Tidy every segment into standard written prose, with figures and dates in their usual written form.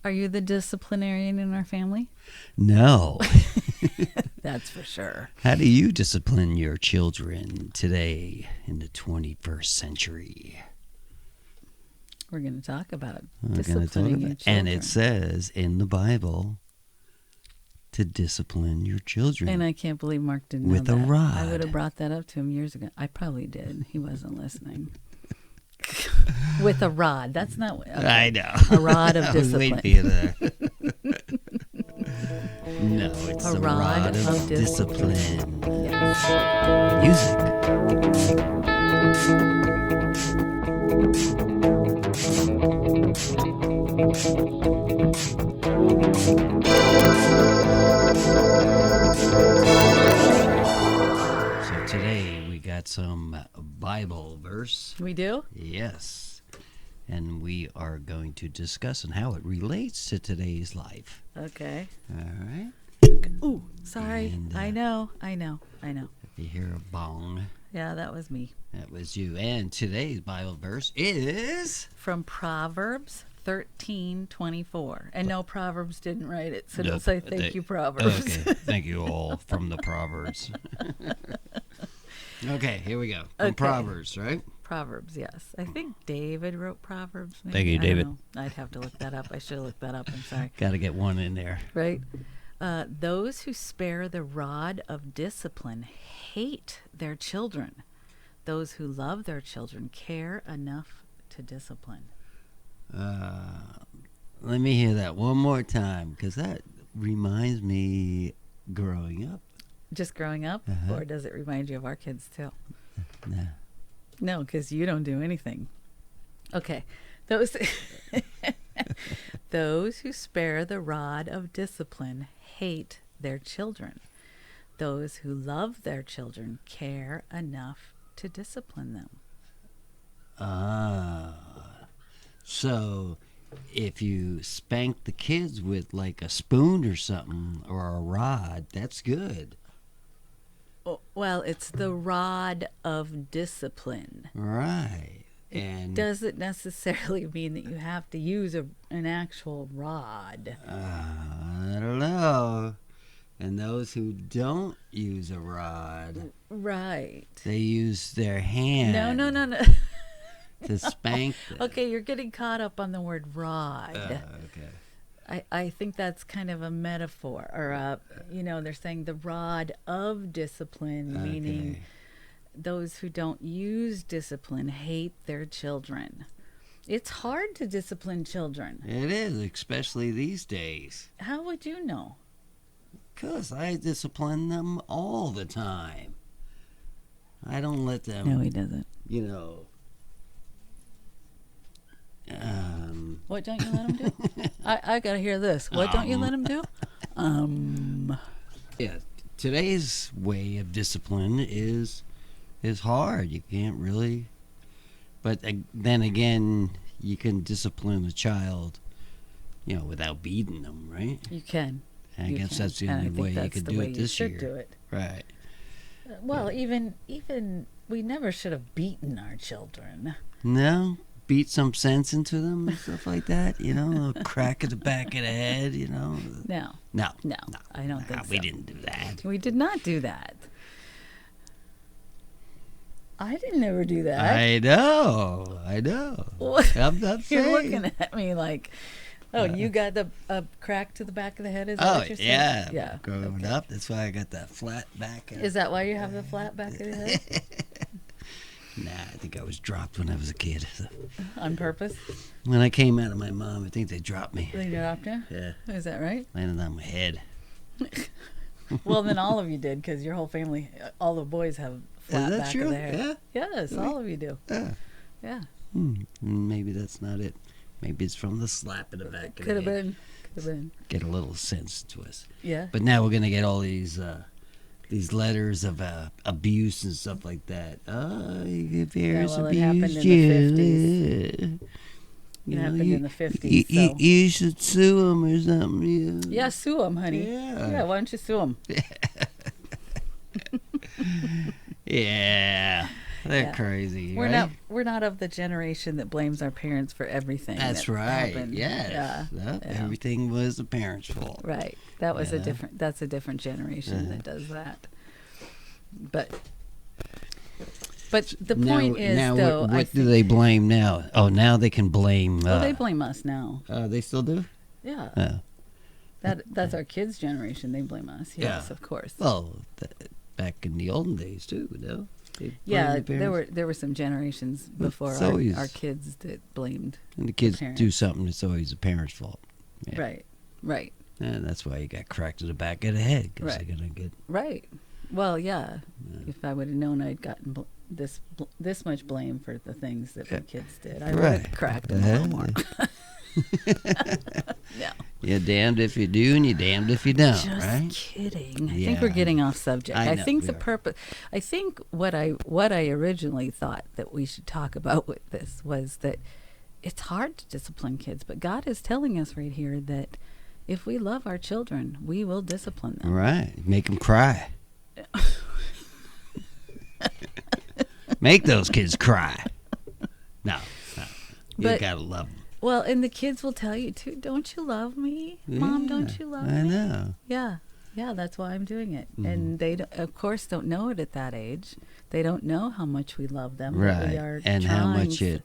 Are you the disciplinarian in our family? No. That's for sure. How do you discipline your children today in the 21st century? We're going to talk about We're disciplining gonna talk your about, children. and it says in the Bible to discipline your children. And I can't believe Mark didn't with know a that. rod. I would have brought that up to him years ago. I probably did. He wasn't listening. With a rod. That's not... Okay. I know. A rod of I was discipline. waiting for you there. No, it's A a rod rod of of discipline. Yes. Music. So today we got some Bible verse. We do? Yes. And we are going to discuss and how it relates to today's life. Okay. All right. Ooh, sorry. And, I know. If you hear a bong, Yeah, that was me. that was you. And today's Bible verse is... From Proverbs 13:24. And no, Proverbs didn't write it, so don't Nope. say thank you, Proverbs. Okay. Thank you all from the Proverbs. Okay, here we go. From Okay. Proverbs, right? Proverbs, yes. I think David wrote Proverbs. Maybe. Thank you, I don't David. know. I'd have to look that up. I should have looked that up. I'm sorry. Got to get one in there. Right? Those who spare the rod of discipline hate their children. Those who love their children care enough to discipline. Let me hear that one more time, because that reminds me growing up. Just growing up? Uh-huh. Or does it remind you of our kids too? Nah. No, because you don't do anything. Okay. Those those who spare the rod of discipline hate their children. Those who love their children care enough to discipline them. So if you spank the kids with like a spoon or something or a rod, that's good. Oh, well, it's the rod of discipline. Right. And Doesn't necessarily mean that you have to use an actual rod. I don't know. And those who don't use a rod, Right. they use their hand No. to spank them. Okay, you're getting caught up on the word rod. Okay. I think that's kind of a metaphor, or they're saying the rod of discipline, meaning Okay. those who don't use discipline hate their children. It's hard to discipline children. It is, especially these days. How would you know? Because I discipline them all the time. I don't let them, No, he doesn't. What don't you let him do? I gotta hear this. What don't you let him do? Yeah, today's way of discipline is hard. You can't really, but then again, you can discipline a child, without beating them, right? You can. I You guess can. that's the And I only think way you that's could the do way it you this should year. do it. Right. Well, even we never should have beaten our children. No, beat some sense into them and stuff like that. A crack at the back of the head. No, No, I don't think so. we didn't do that. We did not do that. I didn't ever do that. I know. What? I'm not saying. You're looking at me like, you got a crack to the back of the head? Is that what you're saying? yeah. Yeah. Growing up, that's why I got that flat back. Is that why you have the flat back of the head? Nah, I think I was dropped when I was a kid. On purpose? When I came out of my mom, I think they dropped me. They dropped you? Yeah, Is that right? landed on my head. Well, then all of you did, because your whole family, all the boys have flat that back true? of their head. Yeah? Yes, all of you do. Yeah. Yeah. Maybe that's not it. Maybe it's from the slap in the back of Could the have head. been. Get a little sense to us. Yeah. But now we're gonna get all these letters of abuse and stuff like that. Your parents well, it happened abused in you. the 50s. It happened in the 50s. So. You should sue them or something. Yeah, sue them, honey. Yeah. Why don't you sue them? Yeah. They're crazy. We're right? not of the generation that blames our parents for everything. That's that right. happened. Yes. Yeah. No, Yeah. everything was the parents' fault. Right. That was Yeah. that's a different generation that does that. But the point is, now though, what do they blame now? Oh, now they can blame. well, they blame us now. They still do. Yeah. Oh. That's our kids' generation. They blame us. Yes, Yeah. of course. Well, back in the olden days too, no. Yeah, there were some generations before our kids that blamed. And the kids parents. do something, it's always the parents' fault. Yeah. Right. And that's why you got cracked to the back of the head, because Right. they're gonna get. Right. Well, yeah. If I would have known I'd gotten this much blame for the things that my kids did, I would have cracked them a little more. No. You're damned if you do, and you're damned if you don't. Just right? kidding. I think we're getting off subject. I think the purpose. I think what I originally thought that we should talk about with this was that it's hard to discipline kids, but God is telling us right here that if we love our children, we will discipline them. Right. Make them cry. Make those kids cry. No. You gotta love them. Well, and the kids will tell you too, don't you love me? Mom, don't you love me? I know. Yeah, that's why I'm doing it. And they, of course, don't know it at that age. They don't know how much we love them. Right, We are and how much it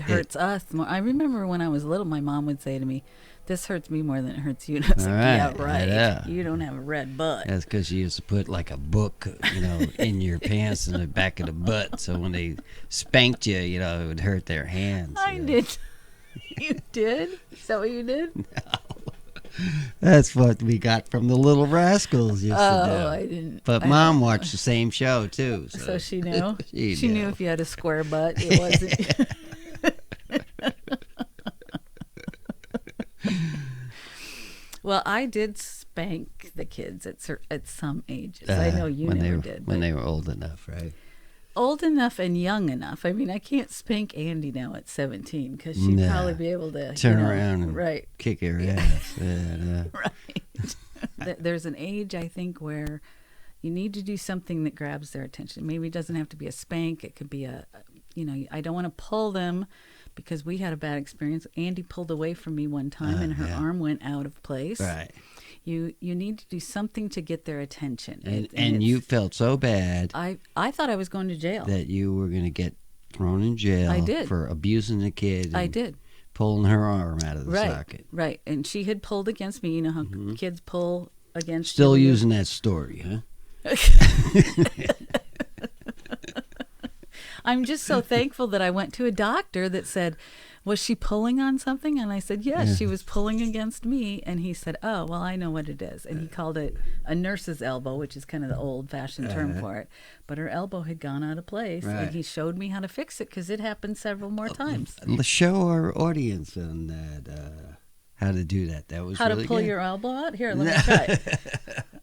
hurts us more. I remember when I was little, my mom would say to me, this hurts me more than it hurts you. And I was like, yeah, right. Yeah. You don't have a red butt. That's because you used to put like a book, in your pants in the back of the butt. So when they spanked you, it would hurt their hands. I did. You did? Is that what you did? No. That's what we got from the Little Rascals used to do. Oh, I didn't. But Mom watched the same show, too. So she knew? She knew if you had a square butt, it wasn't... Well, I did spank the kids at some ages. I know you never did. When they were old enough, right? Old enough and young enough. I mean, I can't spank Andy now at 17 because she'd probably be able to turn around and kick her ass. Yeah. Right. There's an age, I think, where you need to do something that grabs their attention. Maybe it doesn't have to be a spank. It could be I don't want to pull them because we had a bad experience. Andy pulled away from me one time and her arm went out of place. Right. You need to do something to get their attention. And you felt so bad. I thought I was going to jail. That you were going to get thrown in jail. I did. For abusing the kid. I did. Pulling her arm out of the socket. Right. And she had pulled against me. You know how kids pull against Still you. using that story, huh? I'm just so thankful that I went to a doctor that said, was she pulling on something? And I said, yes, she was pulling against me. And he said, oh, well, I know what it is. And he called it a nurse's elbow, which is kind of the old-fashioned term for it. But her elbow had gone out of place. Right. And he showed me how to fix it because it happened several more times. Let's show our audience on that, how to do that. That was how really to pull good. Your elbow out? Here, let me try.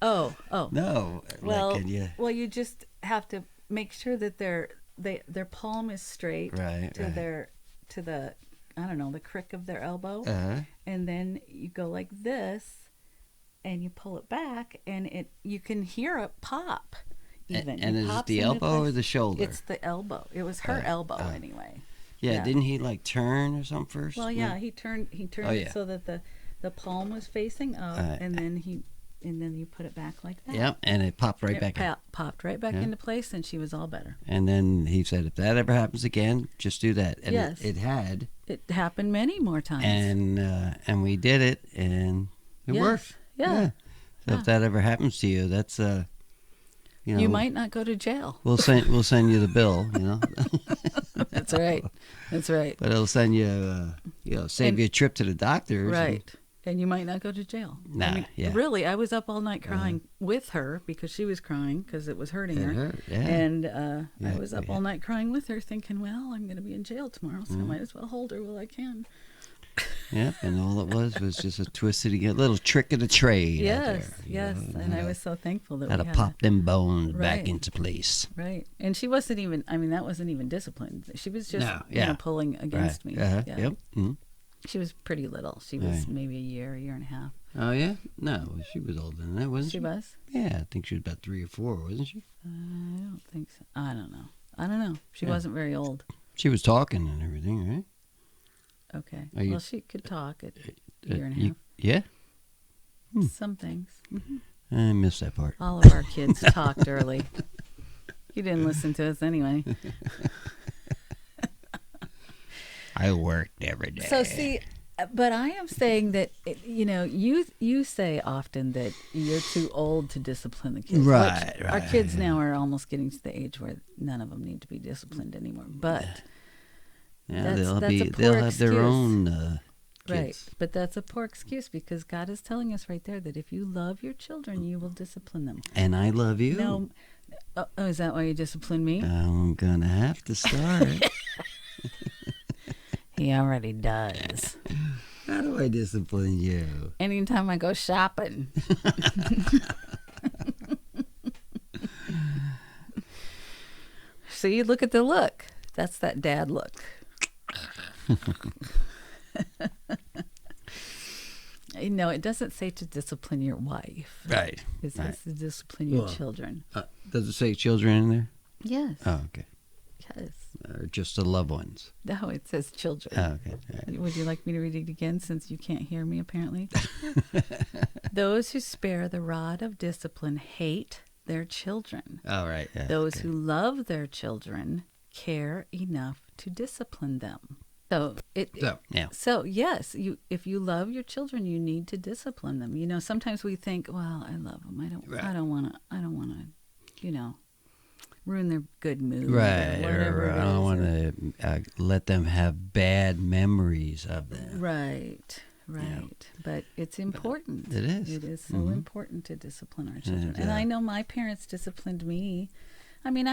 Oh. No. Well, you just have to make sure that their palm is straight to the I don't know, the crick of their elbow. And then you go like this and you pull it back and you can hear it pop even. And is it the elbow or the shoulder? It's the elbow. It was her elbow anyway. Yeah, didn't he turn or something first? Well, yeah, he turned it so that the palm was facing up and then you put it back like that. Yep, and it popped right back in. Popped right back into place, and she was all better. And then he said, if that ever happens again, just do that. And yes. It had. It happened many more times. And we did it, and it worked. Yeah. So if that ever happens to you, that's you might not go to jail. We'll send you the bill. That's right. That's right. But it'll send you, save you a trip to the doctor. Right. And you might not go to jail. Nah, Really, I was up all night crying with her because she was crying because it was hurting her. Hurt, yeah. And I was up all night crying with her thinking, well, I'm going to be in jail tomorrow, so I might as well hold her while I can. Yep, and all it was just a twisted, a little trick of the trade. Yes, and I was so thankful that we had to pop them bones back into place. Right, and she wasn't even, that wasn't even disciplined. She was just pulling against me. Yeah. Yep. Mm-hmm. She was pretty little. She was maybe a year and a half. Oh, yeah? No, she was older than that, wasn't she? She was? Yeah, I think she was about 3 or 4, wasn't she? I don't think so. I don't know. I don't know. She wasn't very old. She was talking and everything, right? Okay. Are you- Well, she could talk at a year and a half. Yeah? Some things. Hmm. I missed that part. All of our kids talked early. You didn't listen to us anyway. I worked every day. So see, but I am saying that you say often that you're too old to discipline the kids. Right, Our right, kids now are almost getting to the age where none of them need to be disciplined anymore. But Yeah, that's a they'll poor have their excuse. own right, kids. but that's a poor excuse because God is telling us right there that if you love your children, you will discipline them. And I love you. No, is that why you discipline me? I'm gonna have to start. He already does. How do I discipline you? Anytime I go shopping. See, look at the look. That's that dad look. No, it doesn't say to discipline your wife. Right. It says to discipline your children. Does it say children in there? Yes. Oh, okay. Yes. Or just the loved ones? No, it says children. Oh, okay. All right. Would you like me to read it again since you can't hear me apparently? Those who spare the rod of discipline hate their children. All right. Yeah, Those okay. who love their children care enough to discipline them. So So yes, if you love your children, you need to discipline them. You know, sometimes we think, well, I love them. I don't want to, ruin their good mood. Right. Or whatever. I don't want to let them have bad memories of them. Right. Yeah. But it's important. It is. It is so important to discipline our children. And I know my parents disciplined me. I mean,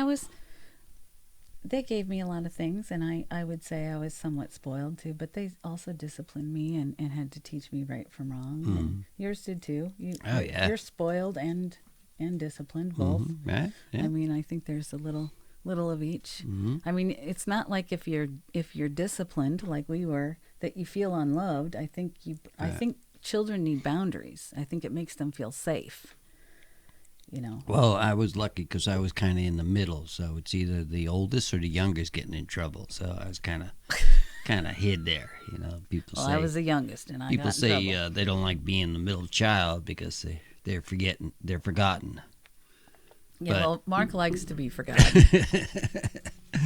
they gave me a lot of things, and I would say I was somewhat spoiled too, but they also disciplined me and had to teach me right from wrong. And yours did too. You're spoiled and disciplined, both. Right. Yeah. I mean, I think there's a little of each. I mean, it's not like if you're disciplined like we were that you feel unloved. I think children need boundaries. I think it makes them feel safe. Well, I was lucky because I was kind of in the middle, so it's either the oldest or the youngest getting in trouble. So I was kind of hid there. People say I was the youngest, and I got in trouble. They don't like being the middle child because they're forgotten. Yeah, But- well, Mark likes to be forgotten.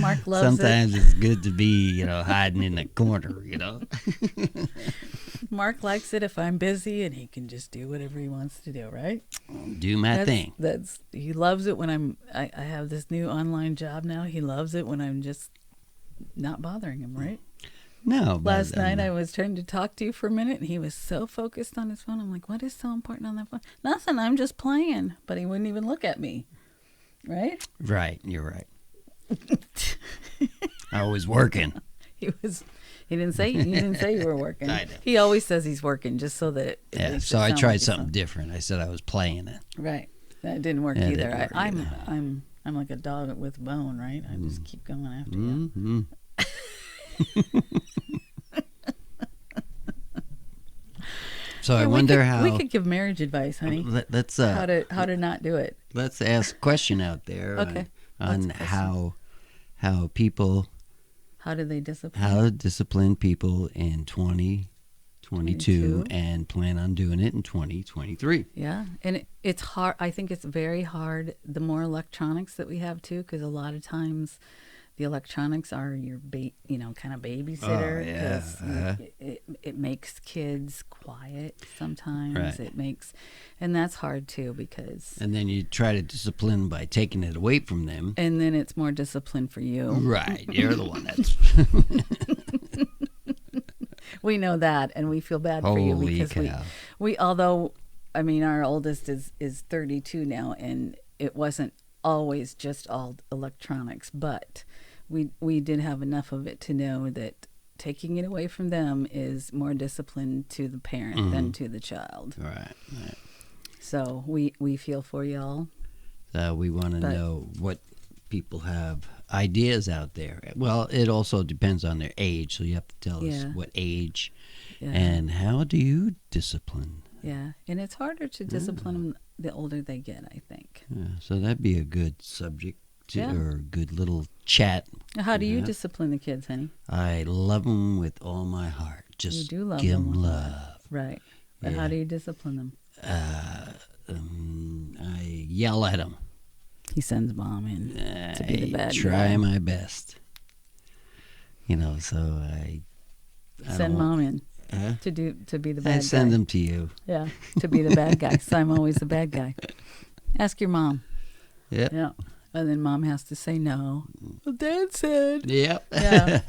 Mark loves Sometimes it's good to be, hiding in the corner, it. Mark likes it if I'm busy and he can just do whatever he wants to do, right? Do my thing. He loves it when I have this new online job now. He loves it when I'm just not bothering him, right? No. But, Last night I was trying to talk to you for a minute and he was so focused on his phone. I'm like, what is so important on that phone? Nothing, I'm just playing. But he wouldn't even look at me, right? Right, you're right. I was working. He didn't say you were working. I know. He always says he's working just so that it Yeah, makes so it I sound tried like he's something different. I said I was playing it. Right. That didn't work Yeah, it either. didn't work either. I'm like a dog with a bone, right? I just keep going after you. Mm-hmm. So I wonder how we could give marriage advice, honey. let's how to not do it. let's ask a question out there Okay. on What's the how people How do they discipline? how to discipline people in 2022 22. and plan on doing it in 2023. Yeah, and it's hard. I think it's very hard. The more electronics that we have too, because a lot of times the electronics are your kind of babysitter. Oh, yeah. 'Cause it makes kids quiet sometimes. Right. It makes, and that's hard too because. And then you try to discipline by taking it away from them. And then it's more discipline for you. Right, you're the one that's We know that, and we feel bad for you Holy because cow. we although I mean our oldest is 32 now, and it wasn't always just all electronics, but we did have enough of it to know that taking it away from them is more discipline to the parent than to the child. right. So we feel for y'all. We want to But- know what people have ideas out there. Well, it also depends on their age, so you have to tell us Yeah. what age Yeah. and how do you discipline. Yeah, and it's harder to discipline them the older they get, I think. Yeah, so that'd be a good subject or good little chat. How do you discipline the kids, honey? I love them with all my heart. Just You do love give them them with love. Right. But Yeah. how do you discipline them? I yell at them. He sends mom in to be the bad guy. Try my best. So I Send mom in to be the bad guy. I send them to you. Yeah, to be the bad guy. So I'm always the bad guy. Ask your mom. Yep. Yeah. And then mom has to say no. Well, Dad said. Yep. Yeah.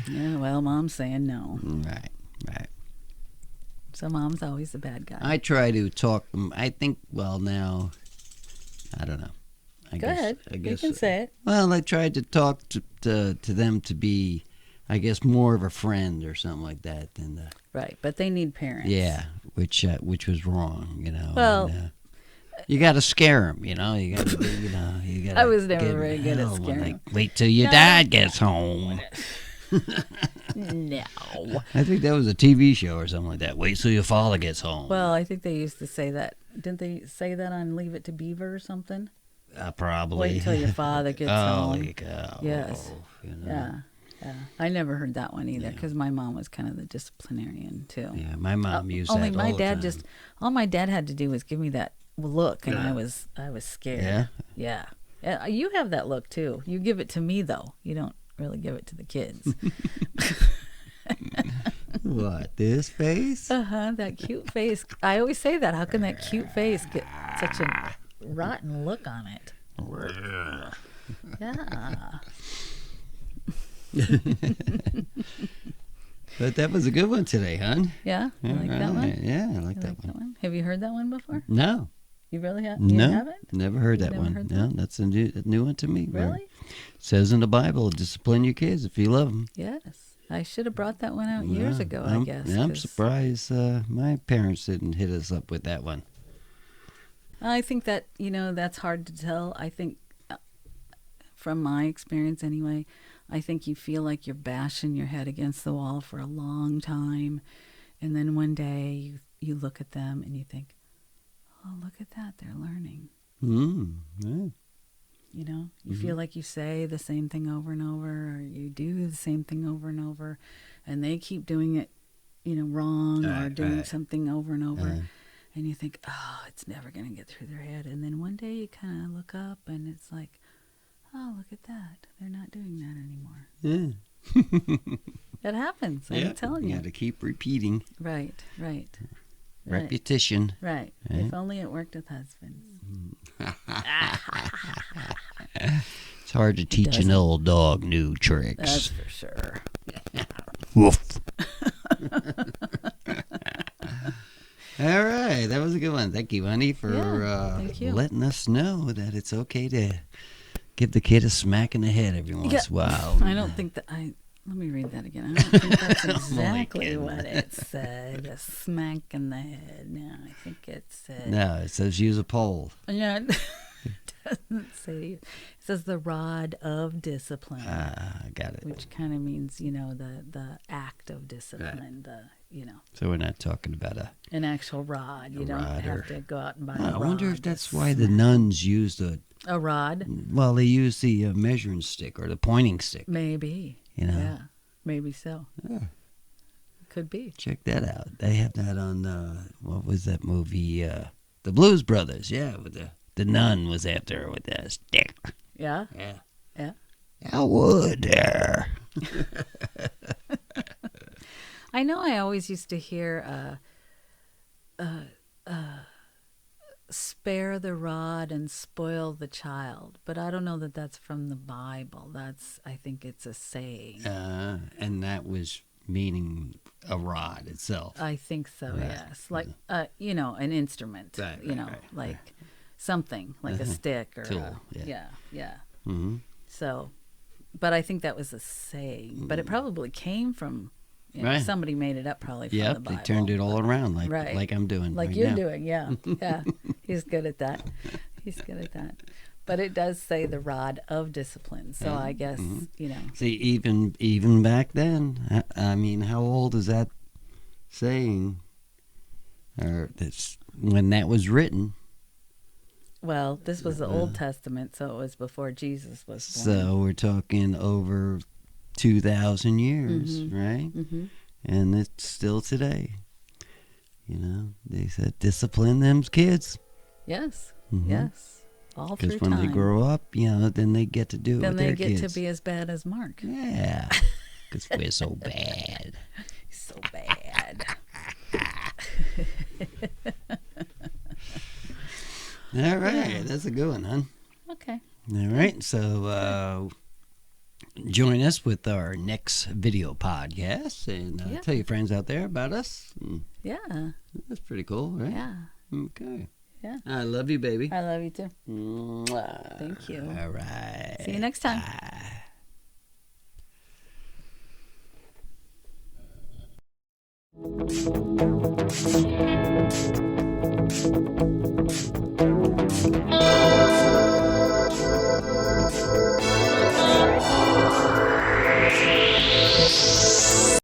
Yeah, well, mom's saying no. Right. So mom's always the bad guy. I try to talk them. I think, now, I don't know. Go ahead. You can say it. Well, I tried to talk to them to be, I guess, more of a friend or something like that than Right, but they need parents. Yeah, which was wrong, Well, and, you got to scare them, you got to, you got. I was never very good at scaring them. Wait till your dad gets home. No. I think that was a TV show or something like that. Wait till your father gets home. Well, I think they used to say that. Didn't they say that on Leave It to Beaver or something? Probably. Wait till your father gets home. Holy cow. Yes. Yeah. I never heard that one either because my mom was kind of the disciplinarian too. Yeah, my mom used only that my all dad the time. all my dad had to do was give me that look, and I was scared. Yeah. You have that look too. You give it to me though. You don't really give it to the kids. What, this face? That cute face. I always say that. How can that cute face get such a rotten look on it? Yeah. But that was a good one today, hon. Yeah? You like that one? Yeah, I like that one. Have you heard that one before? No. You really have? No. You haven't? Never heard that Never one. heard No, that? that's a new one to me. Really? It says in the Bible, discipline your kids if you love them. Yes. I should have brought that one out years ago, I guess. I'm surprised my parents didn't hit us up with that one. I think that, that's hard to tell. I think, from my experience anyway, I think you feel like you're bashing your head against the wall for a long time. And then one day you look at them and you think, oh, look at that. They're learning. Yeah. You feel like you say the same thing over and over, or you do the same thing over and over, and they keep doing it, wrong or doing something over and over. And you think, oh, it's never going to get through their head. And then one day you kind of look up and it's like, oh, look at that. They're not doing that anymore. Yeah. That happens. I'm telling you. You got to keep repeating. Right. Repetition. Right. Yeah. If only it worked with husbands. It's hard to teach an old dog new tricks. That's for sure. Woof. All right, that was a good one. Thank you, honey, for thank you. letting us know that it's okay to give the kid a smack in the head every once in a while. I don't think that let me read that again. I don't think that's exactly what it said. A smack in the head. No, I think it said. No, it says use a pole. No, it doesn't say. It says the rod of discipline. I got it. Which kind of means, the act of discipline. So we're not talking about an actual rod. You don't have to go out and buy a rod. I wonder if that's why the nuns used a rod. Well, they used the measuring stick or the pointing stick. Maybe. Yeah, maybe so. Yeah. Could be. Check that out. They have that on, what was that movie? The Blues Brothers. Yeah, with the nun was after her with that stick. Yeah? Yeah. I would there. I know I always used to hear, spare the rod and spoil the child. But I don't know that that's from the Bible. I think it's a saying. And that was meaning a rod itself. I think so, yes. Like, an instrument, like something, like a stick or tool. Yeah. Mm-hmm. So, but I think that was a saying. But it probably came from... somebody made it up probably from the Bible. They turned it all around like I'm doing like right you're now. doing, yeah. He's good at that. But it does say the rod of discipline, so I guess See, even back then, I mean, how old is that saying? Or when that was written? Well, this was the Old Testament, so it was before Jesus was born. So we're talking over 2,000 years, right? And it's still today. You know, they said discipline them kids. Yes, yes. All through Because when time. they grow up, you know, then they get to do it then with they their get kids. to be as bad as Mark. Yeah, because we're so bad. So bad. All right, that's a good one, hon. Okay. All right, so join us with our next video podcast and tell your friends out there about us. Yeah. That's pretty cool, right? Yeah. Okay. Yeah. I love you, baby. I love you too. Mwah. Thank you. All right. See you next time. Bye.